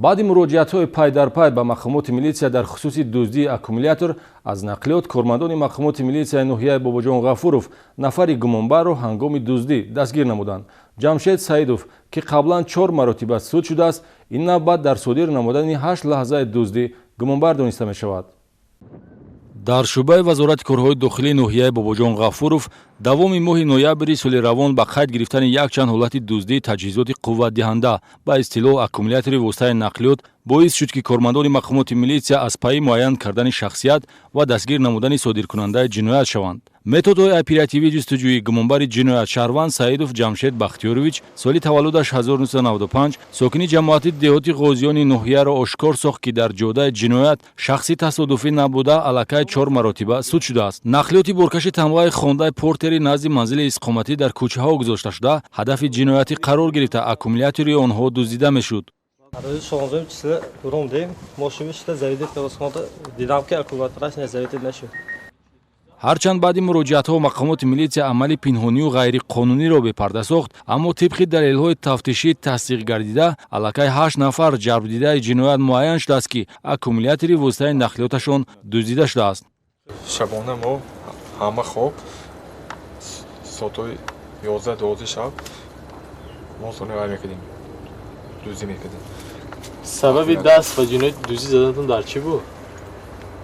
баъди муроҷиатҳои пай дар пай ба мақомоти милитсия дар хусуси дуздии аккумулятор аз нақлиёт, кормандони мақомоти милитсияи ноҳияи Бобоҷон Ғафуров нафари гумонбарро ҳангоми дуздӣ дастгир намуданд. Ҷамшед Саидов, ки қаблан 4 маротиба суд шудааст, ин навбат дар содир намудани 8 лаҳзаи дуздӣ гумонбар дониста мешавад. дар шӯъбаи вазорати корҳои дохилии ноҳияи Бобоҷон Ғафуров давоми моҳи ноябри соли равон ба қайд гирифтани якчанд ҳолати дуздии таҷҳизоти қувватдиҳанда ба истилоҳ аккумулятори воситаи нақлиёт боис шуд, ки кормандони мақомоти милитсия аз пайи муайян кардани шахсият ва дастгир намудани содиркунандаи ҷиноят шаванд. методҳои оперативии ҷустуҷӯи гумонбари ҷиноят Шаҳрванд Саидов Ҷамшед Бахтиёрович соли таваллудаш 1995 сокини ҷамоати деҳоти ғозиёни ноҳияро ошкор сохт, ки дар ҷодаи ҷиноят шахси тасодуфӣ набуда аллакай 4 маротиба суд шудааст. нақлиёти боркаши тамғаи хондаи портери назди манзили иstiqоматӣ дар кӯчаҳо гузошта шуда ҳадафи ҷиноятӣ қарор гирифта аккумулятори онҳо дуздида мешуд. روز 16 چیزا روندیم ماشین شده زایده پیوسخانه دیدم که اکوماتراش نزایده نشد. ҳарчанд баъди муроҷиатҳо мақомоти милитсия амали пинҳонию ғайриқонуниро бепарда сохт, аммо тибқи далелҳои тафтишӣ тасдиқгардида аллакай 8 нафар ҷарбдидаи ҷиноят муайян шудааст, ки аккумулятори воситаи нақлиёташон дуздида шудааст. шабона мо ҳама хоб соатои 11-12 шаб мо соневай мекардем, дуздӣ мекардем. сабаби даст ба ҷинояти дуздӣ задатон дар чӣ буд?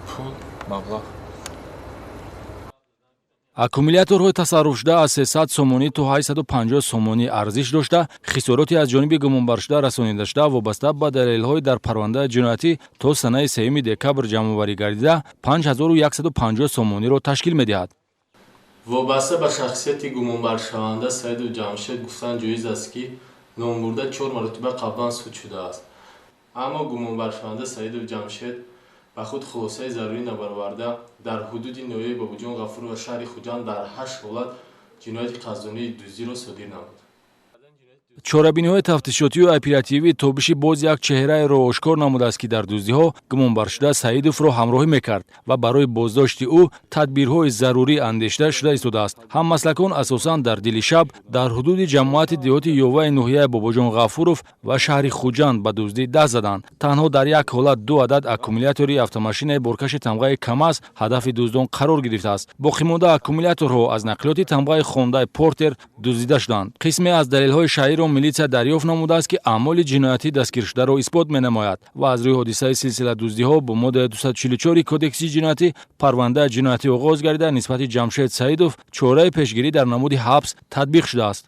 Пул, маблағ. аккумуляторҳои тасарруфшуда аз 300 сомонӣ то 850 сомонӣ арзиш дошта, хисороти аз ҷониби гумонбаршуда расонида шуда вобаста ба далелҳои дар парвандаи ҷиноятӣ то санаи 3 декабр ҷамъоварӣ гардида 5150 сомониро ташкил медиҳад. вобаста ба шахсияти гумонбаршаванда Саидов Ҷамшед гуфтан ҷоиз аст, ки номбурда 4 маротиба қаблан суд шудааст. аммо гумонбаршаванда Саидов Ҷамшед ба худ хулосаи зарурӣ набарварда дар ҳудуди ноҳияи Бобоҷон Ғафуров ва шаҳри Хуҷанд дар 8 ҳолат ҷинояти қасдонии дуздиро содир намуд. чорабиниҳои тафтишотию оперативӣ тобиши боз як чеҳраеро ошкор намудааст, ки дар дуздиҳо гумонбаршуда Саидовро ҳамроҳӣ мекард ва барои боздошти ӯ тадбирҳои зарурӣ андешта шуда истодааст. ҳаммаслакон асосан дар дили шаб дар ҳудуди ҷамоати деҳоти ёваи ноҳияи Бобоҷон Ғафуров ва шаҳри Хуҷанд ба дуздӣ даст заданд. танҳо дар як ҳолат 2 адад аккумулятори автомошинаи боркаши тамғаи камаз ҳадафи дуздон қарор гирифтааст. боқимонда аккумуляторҳо аз нақлиёти тамғаи хондаи портер дуздида шуданд. қисме аз далелҳои шаҳиро милитсия дарёфт намудааст, ки аъмоли ҷиноятӣ дастгиршударо исбот менамояд ва аз рӯи ҳодисаи силсила дуздиҳо бо моддаи 244 кодекси ҷиноятӣ парвандаи ҷиноятӣ оғоз гардида нисбати Ҷамшед Саидов чораи пешгирӣ дар намуди ҳабс татбиқ шудааст.